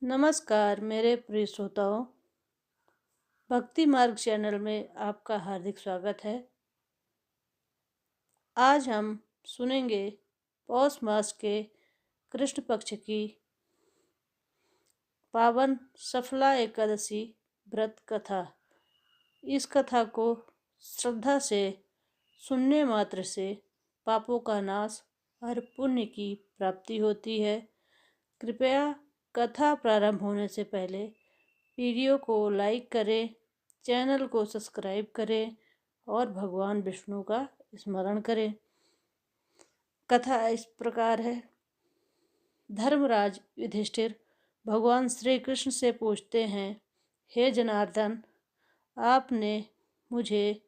नमस्कार मेरे प्रिय श्रोताओं। भक्ति मार्ग चैनल में आपका हार्दिक स्वागत है। आज हम सुनेंगे पौष मास के कृष्ण पक्ष की पावन सफला एकादशी व्रत कथा। इस कथा को श्रद्धा से सुनने मात्र से पापों का नाश और पुण्य की प्राप्ति होती है। कृपया कथा प्रारंभ होने से पहले वीडियो को लाइक करें, चैनल को सब्सक्राइब करें और भगवान विष्णु का स्मरण करें। कथा इस प्रकार है। धर्मराज युधिष्ठिर भगवान श्री कृष्ण से पूछते हैं, हे जनार्दन, आपने मुझे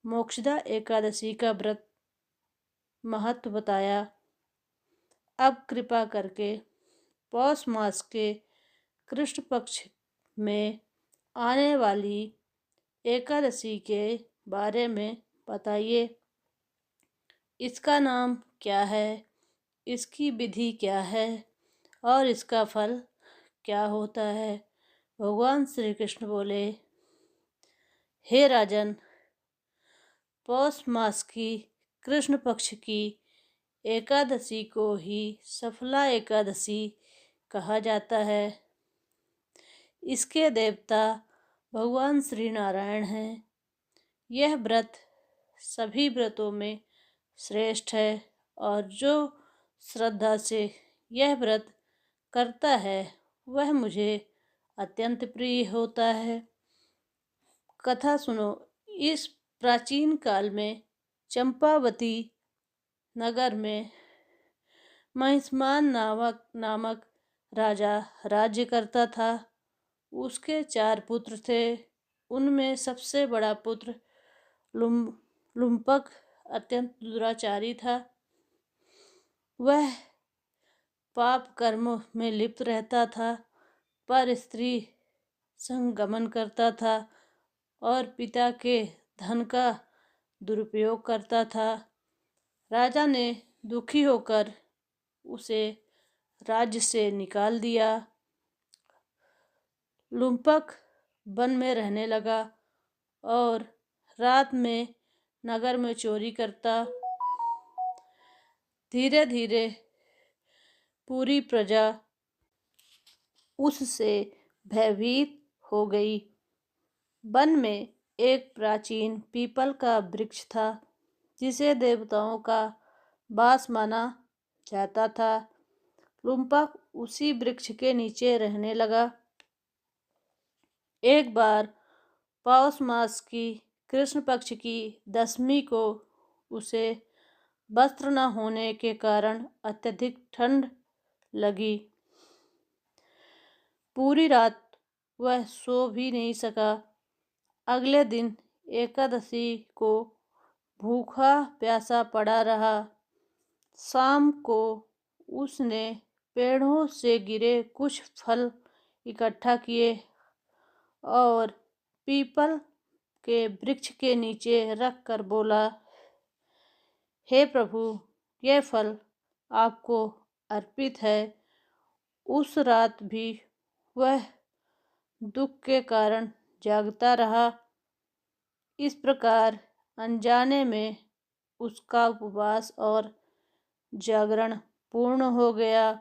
मोक्षदा एकादशी का व्रत महत्व बताया। अब कृपा करके पौष मास के कृष्ण पक्ष में आने वाली एकादशी के बारे में बताइए। इसका नाम क्या है, इसकी विधि क्या है और इसका फल क्या होता है। भगवान श्री कृष्ण बोले, हे राजन, पौष मास की कृष्ण पक्ष की एकादशी को ही सफला एकादशी कहा जाता है। इसके देवता भगवान श्री नारायण हैं। यह व्रत सभी व्रतों में श्रेष्ठ है और जो श्रद्धा से यह व्रत करता है वह मुझे अत्यंत प्रिय होता है। कथा सुनो। इस प्राचीन काल में चंपावती नगर में महिष्मान नामक राजा राज्य करता था। उसके 4 पुत्र थे। उनमें सबसे बड़ा पुत्र लुम्पक अत्यंत दुराचारी था। वह पाप कर्म में लिप्त रहता था, पर स्त्री संग गमन करता था और पिता के धन का दुरुपयोग करता था। राजा ने दुखी होकर उसे राज्य से निकाल दिया। लुम्पक वन में रहने लगा और रात में नगर में चोरी करता। धीरे धीरे पूरी प्रजा उससे भयभीत हो गई। वन में एक प्राचीन पीपल का वृक्ष था जिसे देवताओं का वास माना जाता था। लुम्पक उसी वृक्ष के नीचे रहने लगा। एक बार पौष मास की कृष्ण पक्ष की दशमी को उसे वस्त्र न होने के कारण अत्यधिक ठंड लगी। पूरी रात वह सो भी नहीं सका। अगले दिन एकादशी को भूखा प्यासा पड़ा रहा। शाम को उसने पेड़ों से गिरे कुछ फल इकट्ठा किए और पीपल के वृक्ष के नीचे रख कर बोला, हे प्रभु, यह फल आपको अर्पित है। उस रात भी वह दुख के कारण जागता रहा। इस प्रकार अनजाने में उसका उपवास और जागरण पूर्ण हो गया।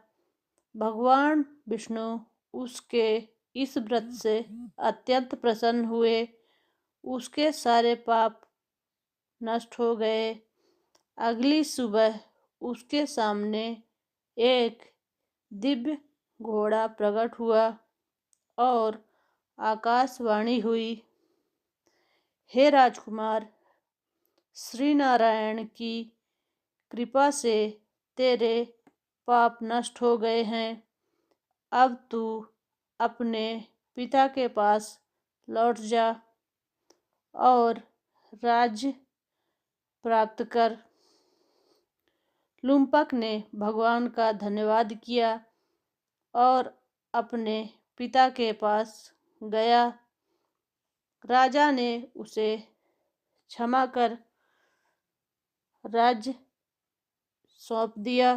भगवान विष्णु उसके इस व्रत से अत्यंत प्रसन्न हुए। उसके सारे पाप नष्ट हो गए। अगली सुबह उसके सामने एक दिव्य घोड़ा प्रकट हुआ और आकाशवाणी हुई, हे राजकुमार, श्री नारायण की कृपा से तेरे पाप नष्ट हो गए हैं। अब तू अपने पिता के पास लौट जा और राज्य प्राप्त कर। लुम्पक ने भगवान का धन्यवाद किया और अपने पिता के पास गया। राजा ने उसे क्षमा कर राज्य सौंप दिया।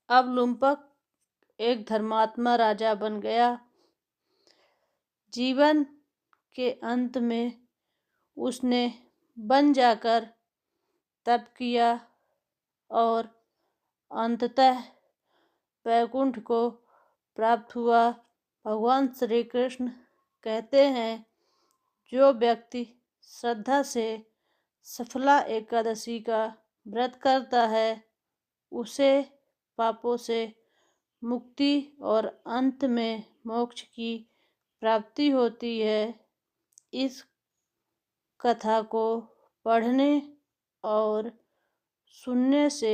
अब लुम्पक एक धर्मात्मा राजा बन गया। जीवन के अंत में उसने वन जाकर तप किया और अंततः वैकुंठ को प्राप्त हुआ। भगवान श्री कृष्ण कहते हैं, जो व्यक्ति श्रद्धा से सफला एकादशी का व्रत करता है उसे पापों से मुक्ति और अंत में मोक्ष की प्राप्ति होती है। इस कथा को पढ़ने और सुनने से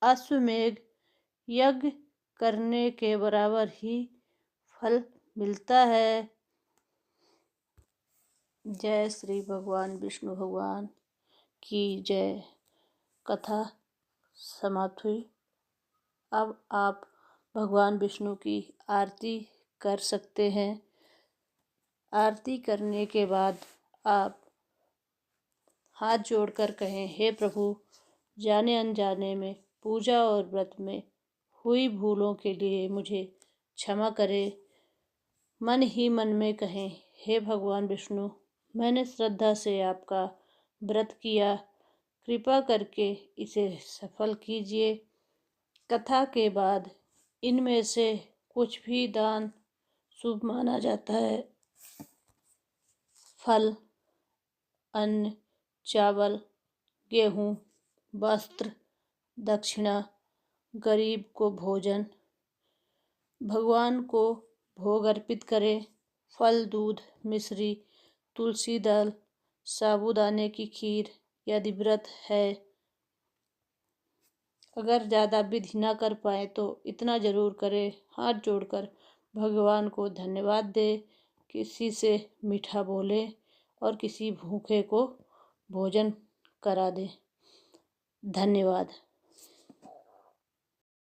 अश्वमेध यज्ञ करने के बराबर ही फल मिलता है। जय श्री भगवान विष्णु भगवान की जय। कथा समाप्त हुई। अब आप भगवान विष्णु की आरती कर सकते हैं। आरती करने के बाद आप हाथ जोड़कर कहें, हे प्रभु, जाने अनजाने में पूजा और व्रत में हुई भूलों के लिए मुझे क्षमा करें। मन ही मन में कहें, हे भगवान विष्णु, मैंने श्रद्धा से आपका व्रत किया, कृपा करके इसे सफल कीजिए। कथा के बाद इनमें से कुछ भी दान शुभ माना जाता है। फल, अन्न, चावल, गेहूँ, वस्त्र, दक्षिणा, गरीब को भोजन, भगवान को भोग अर्पित करें। फल, दूध, मिश्री, तुलसी दल, साबूदाने की खीर यदि व्रत है। अगर ज़्यादा विधि ना कर पाए तो इतना ज़रूर करें, हाथ जोड़कर भगवान को धन्यवाद दें, किसी से मीठा बोलें और किसी भूखे को भोजन करा दें। धन्यवाद।